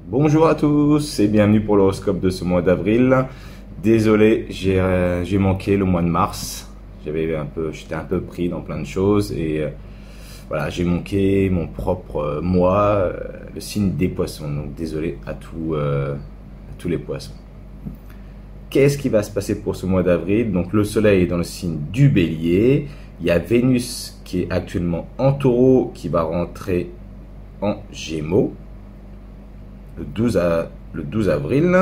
Bonjour à tous et bienvenue pour l'horoscope de ce mois d'avril. Désolé, j'ai manqué le mois de mars. J'étais un peu pris dans plein de choses et voilà, j'ai manqué mon propre mois, le signe des poissons. Donc désolé à tous les poissons. Qu'est-ce qui va se passer pour ce mois d'avril? Donc le soleil est dans le signe du bélier. Il y a Vénus qui est actuellement en taureau qui va rentrer en gémeaux le 12 avril.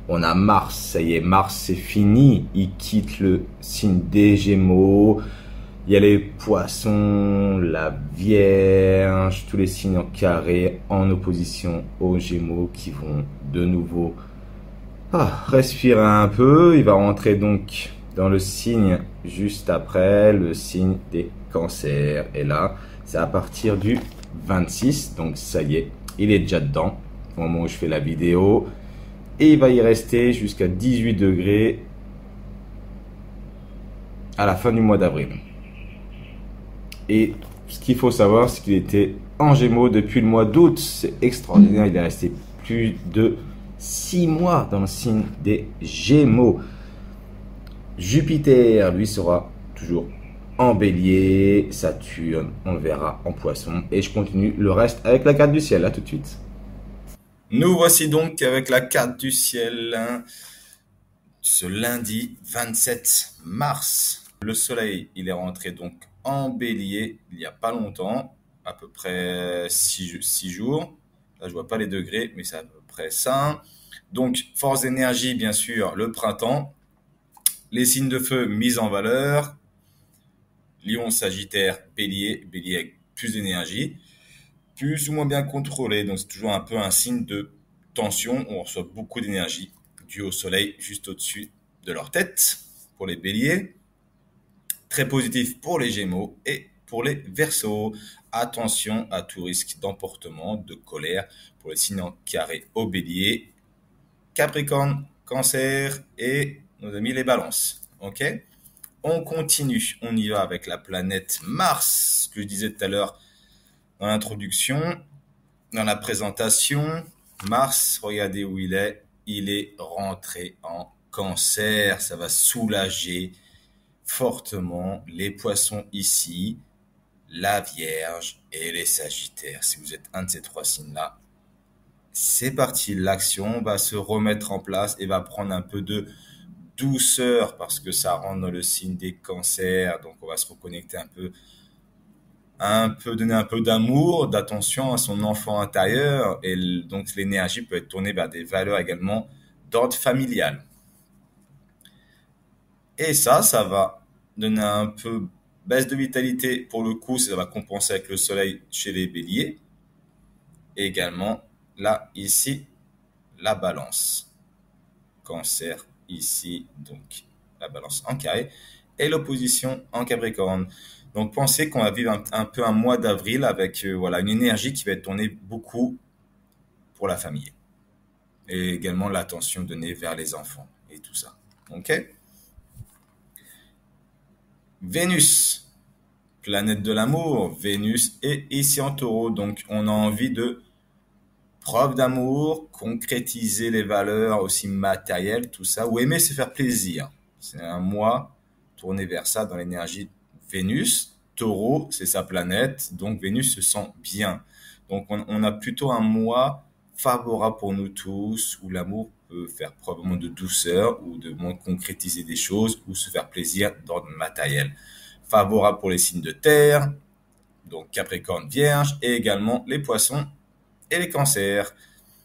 On a Mars, ça y est, Mars c'est fini, il quitte le signe des Gémeaux. Il y a les poissons, la Vierge, tous les signes en carré en opposition aux Gémeaux qui vont de nouveau respirer un peu. Il va rentrer donc dans le signe juste après, le signe des Cancers. Et là, c'est à partir du 26, donc ça y est, il est déjà dedans au moment où je fais la vidéo. Et il va y rester jusqu'à 18 degrés à la fin du mois d'avril. Et ce qu'il faut savoir, c'est qu'il était en Gémeaux depuis le mois d'août. C'est extraordinaire, il est resté plus de 6 mois dans le signe des Gémeaux. Jupiter, lui, sera toujours en bélier. Saturne, on le verra en poisson. Et je continue le reste avec la carte du ciel. À tout de suite. Nous voici donc avec la carte du ciel ce lundi 27 mars. Le soleil, il est rentré donc en bélier il n'y a pas longtemps, à peu près 6 jours. Là, je vois pas les degrés, mais c'est à peu près ça. Donc, force d'énergie, bien sûr, le printemps. Les signes de feu mis en valeur. Lion, Sagittaire, Bélier. Bélier avec plus d'énergie. Plus ou moins bien contrôlé, donc c'est toujours un peu un signe de tension, on reçoit beaucoup d'énergie due au soleil juste au-dessus de leur tête pour les béliers. Très positif pour les gémeaux et pour les verseaux. Attention à tout risque d'emportement, de colère pour les signes en carré au bélier, Capricorne, Cancer et nos amis les balances. Ok, on continue, on y va avec la planète Mars, ce que je disais tout à l'heure dans l'introduction, dans la présentation. Mars, regardez où il est. Il est rentré en Cancer. Ça va soulager fortement les poissons ici, la Vierge et les Sagittaires. Si vous êtes un de ces trois signes-là, c'est parti. L'action va se remettre en place et va prendre un peu de douceur parce que ça rentre dans le signe des Cancers. Donc on va se reconnecter donner un peu d'amour, d'attention à son enfant intérieur, et donc l'énergie peut être tournée vers des valeurs également d'ordre familial. Et ça va donner un peu baisse de vitalité pour le coup, ça va compenser avec le soleil chez les béliers. Et également, là, ici, la balance. Cancer, ici, donc la balance en carré, et l'opposition en Capricorne. Donc pensez qu'on va vivre un peu un mois d'avril avec une énergie qui va être tournée beaucoup pour la famille. Et également l'attention donnée vers les enfants et tout ça. Ok. Vénus, planète de l'amour. Vénus est ici en taureau. Donc on a envie de preuve d'amour, concrétiser les valeurs aussi matérielles, tout ça, ou aimer se faire plaisir. C'est un mois tourné vers ça dans l'énergie Vénus. Taureau, c'est sa planète, donc Vénus se sent bien. Donc on a plutôt un mois favorable pour nous tous, où l'amour peut faire probablement de douceur, ou de moins concrétiser des choses, ou se faire plaisir d'ordre matériel. Favorable pour les signes de terre, donc Capricorne, Vierge, et également les poissons et les cancers.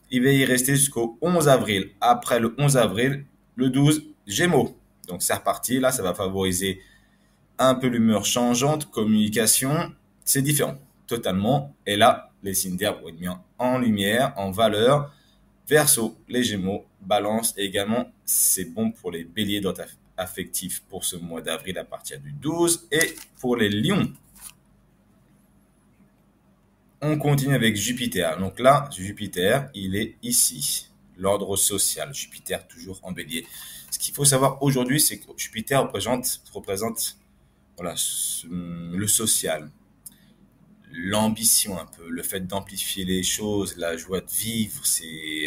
Il va y rester jusqu'au 11 avril. Après le 11 avril, le 12, Gémeaux. Donc c'est reparti. Là, ça va favoriser un peu l'humeur changeante, communication. C'est différent, totalement. Et là, les signes d'air vont être mis en lumière, en valeur. Verseau, les Gémeaux, Balance. Et également, c'est bon pour les béliers affectifs pour ce mois d'avril à partir du 12. Et pour les lions, on continue avec Jupiter. Donc là, Jupiter, il est ici. L'ordre social. Jupiter, toujours en bélier. Ce qu'il faut savoir aujourd'hui, c'est que Jupiter représente le social, l'ambition un peu, le fait d'amplifier les choses, la joie de vivre. C'est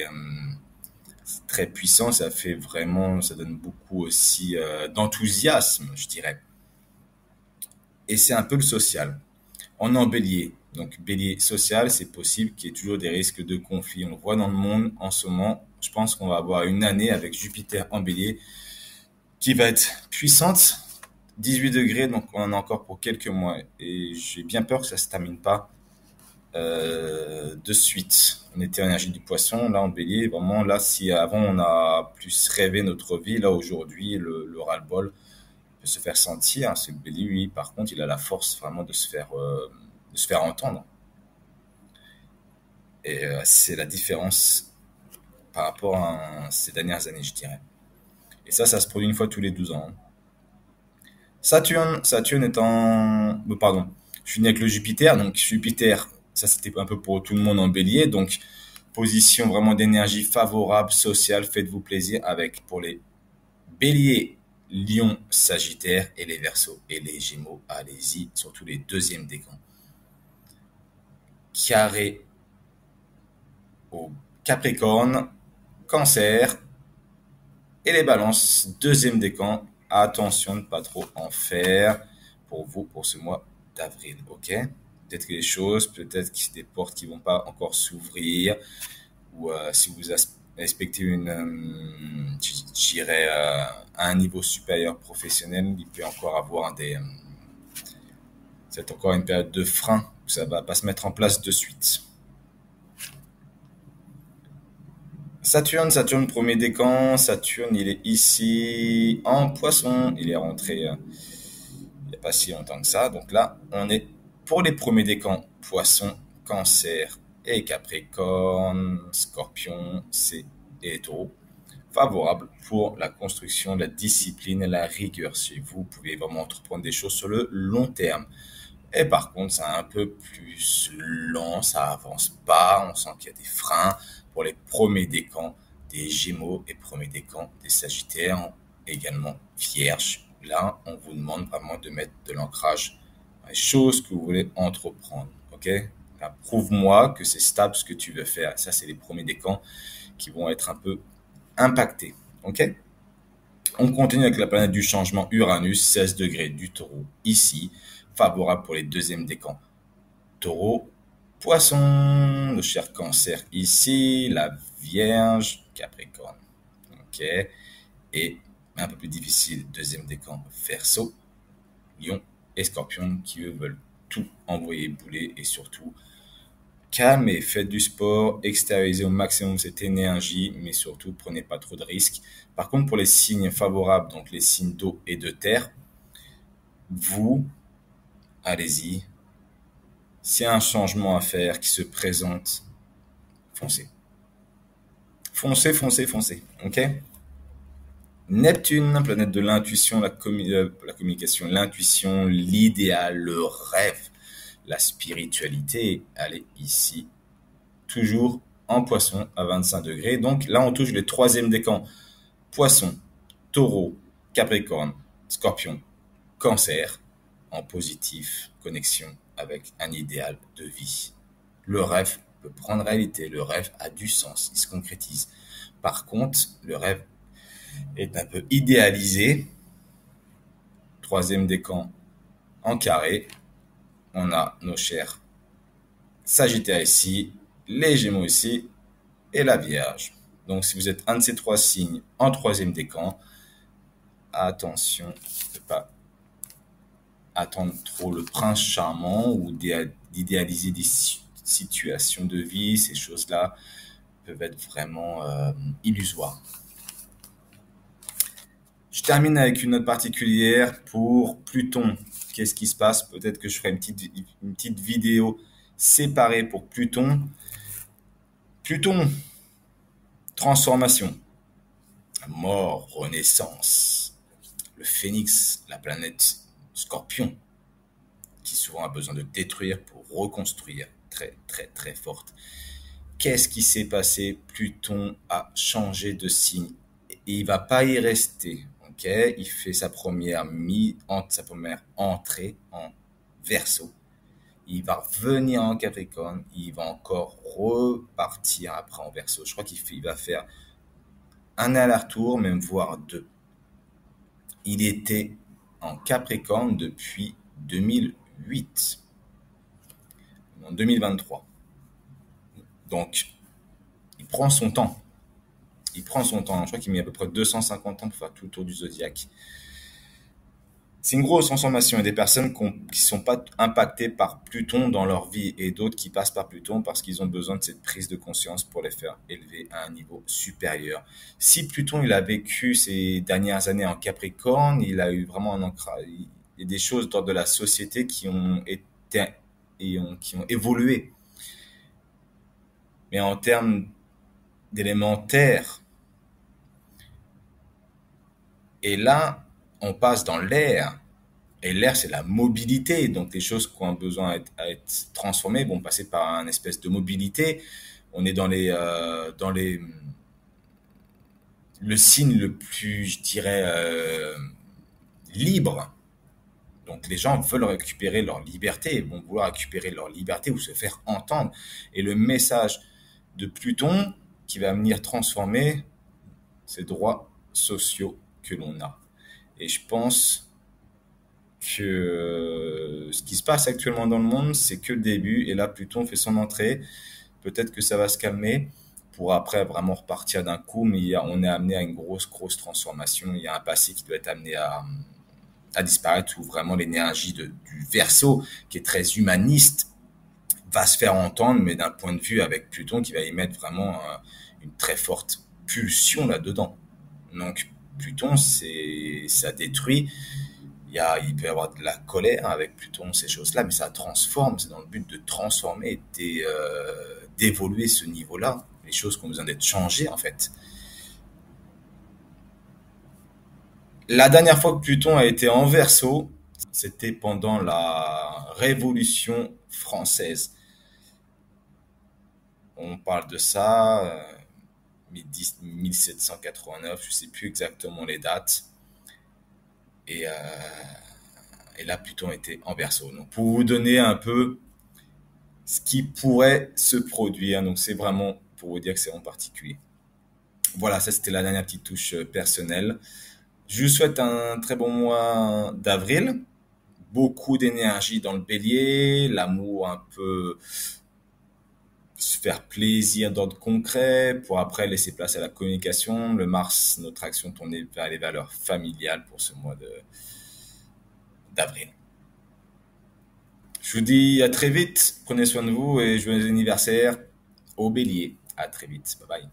c'est très puissant, ça fait vraiment, ça donne beaucoup aussi d'enthousiasme, je dirais. Et c'est un peu le social. On est en bélier. Donc, bélier social, c'est possible qu'il y ait toujours des risques de conflit. On le voit dans le monde en ce moment. Je pense qu'on va avoir une année avec Jupiter en bélier qui va être puissante. 18 degrés, donc on en a encore pour quelques mois. Et j'ai bien peur que ça se termine pas de suite. On était en énergie du poisson, là en bélier. Vraiment, là, si avant on a plus rêvé notre vie, là aujourd'hui, le ras-le-bol peut se faire sentir. C'est le bélier, oui. Par contre, il a la force vraiment de se faire entendre. Et c'est la différence par rapport à ces dernières années, je dirais. Et ça se produit une fois tous les 12 ans. Saturne étant... pardon, je finis avec le Jupiter. Donc Jupiter, ça c'était un peu pour tout le monde en bélier. Donc position vraiment d'énergie favorable, sociale, faites-vous plaisir avec pour les béliers, lion, sagittaire et les verseaux et les gémeaux. Allez-y, surtout les deuxièmes décans. Carré au Capricorne, Cancer et les balances, deuxième décan. Attention de ne pas trop en faire pour vous pour ce mois d'avril, ok? Peut-être que les choses, peut-être que c'est des portes qui vont pas encore s'ouvrir, ou si vous respectez je dirais, à un niveau supérieur professionnel, il peut encore avoir c'est encore une période de frein, où ça va pas se mettre en place de suite. Saturne, premier décan. Saturne, il est ici en poisson. Il est rentré il n'y a pas si longtemps que ça. Donc là, on est pour les premiers décans poisson, cancer et capricorne, scorpion, et les taureaux. Favorable pour la construction, la discipline et la rigueur chez vous. Vous pouvez vraiment entreprendre des choses sur le long terme. Et par contre, c'est un peu plus lent, ça avance pas, on sent qu'il y a des freins pour les premiers décans des Gémeaux et premiers décans des Sagittaires, également Vierge. Là, on vous demande vraiment de mettre de l'ancrage dans les choses que vous voulez entreprendre. Ok? Là, prouve-moi que c'est stable ce que tu veux faire. Ça, c'est les premiers décans qui vont être un peu impactés. Ok? On continue avec la planète du changement Uranus, 16 degrés du taureau, ici, favorable pour les deuxièmes décans. Taureau, poisson, le cher cancer ici, la vierge, capricorne. Ok. Et un peu plus difficile, deuxième décan, verseau, lion et scorpion qui eux veulent tout envoyer bouler et surtout calmez, faites du sport, extériorisez au maximum cette énergie, mais surtout prenez pas trop de risques. Par contre, pour les signes favorables, donc les signes d'eau et de terre, vous, allez-y. S'il y a un changement à faire qui se présente, foncez. Foncez, foncez, foncez. Ok? Neptune, planète de l'intuition, la communication, l'intuition, l'idéal, le rêve, la spiritualité, elle est ici. Toujours en poisson à 25 degrés. Donc là, on touche les troisièmes décans. Poisson, taureau, capricorne, scorpion, cancer, en positif, connexion avec un idéal de vie. Le rêve peut prendre réalité, le rêve a du sens, il se concrétise. Par contre, le rêve est un peu idéalisé. Troisième décan en carré, on a nos chers Sagittaire ici, les Gémeaux ici et la Vierge. Donc si vous êtes un de ces trois signes en troisième décan, attention de ne pas attendre trop le prince charmant ou d'idéaliser des situations de vie. Ces choses-là peuvent être vraiment illusoires. Je termine avec une note particulière pour Pluton. Qu'est-ce qui se passe? Peut-être que je ferai une petite vidéo séparée pour Pluton. Pluton, transformation, mort, renaissance. Le phénix, la planète Scorpion, qui souvent a besoin de détruire pour reconstruire, très très très forte. Qu'est-ce qui s'est passé? Pluton a changé de signe et il va pas y rester. Ok, il fait sa première entrée en Verseau. il va revenir en Capricorne, il va encore repartir après en Verseau. Je crois il va faire un aller-retour, même voire deux. Il était en Capricorne depuis 2008, en 2023. Donc, il prend son temps. Il prend son temps. Je crois qu'il met à peu près 250 ans pour faire tout le tour du zodiaque. C'est une grosse transformation. Il y a des personnes qui ne sont pas impactées par Pluton dans leur vie et d'autres qui passent par Pluton parce qu'ils ont besoin de cette prise de conscience pour les faire élever à un niveau supérieur. Si Pluton il a vécu ces dernières années en Capricorne, il a eu vraiment un ancrage. Il y a des choses d'ordre de la société qui ont été qui ont évolué. Mais en termes d'élémentaire, et là, on passe dans l'air. Et l'air, c'est la mobilité. Donc, les choses qui ont besoin à être transformées vont passer par un espèce de mobilité. On est le signe le plus, je dirais, libre. Donc, les gens veulent récupérer leur liberté, vont vouloir récupérer leur liberté ou se faire entendre. Et le message de Pluton qui va venir transformer ces droits sociaux que l'on a. Et je pense que ce qui se passe actuellement dans le monde, c'est que le début. Et là, Pluton fait son entrée. Peut-être que ça va se calmer pour après vraiment repartir d'un coup. Mais on est amené à une grosse transformation. Il y a un passé qui doit être amené à disparaître où vraiment l'énergie du Verseau, qui est très humaniste, va se faire entendre, mais d'un point de vue avec Pluton qui va y mettre vraiment une très forte pulsion là-dedans. Donc Pluton, ça détruit. Il peut y avoir de la colère avec Pluton, ces choses-là, mais ça transforme. C'est dans le but de transformer et d'évoluer ce niveau-là. Les choses qui ont besoin d'être changées, en fait. La dernière fois que Pluton a été en Verseau, c'était pendant la Révolution française. On parle de ça, 1789, je ne sais plus exactement les dates. Et, euh, et là, Pluton était en Verseau. Donc, pour vous donner un peu ce qui pourrait se produire, donc c'est vraiment pour vous dire que c'est en particulier. Voilà, ça c'était la dernière petite touche personnelle. Je vous souhaite un très bon mois d'avril. Beaucoup d'énergie dans le bélier, l'amour un peu se faire plaisir d'ordre concret pour après laisser place à la communication. Le Mars, notre action tournée vers les valeurs familiales pour ce mois d'avril. Je vous dis à très vite, prenez soin de vous et joyeux anniversaire au bélier. À très vite, bye bye.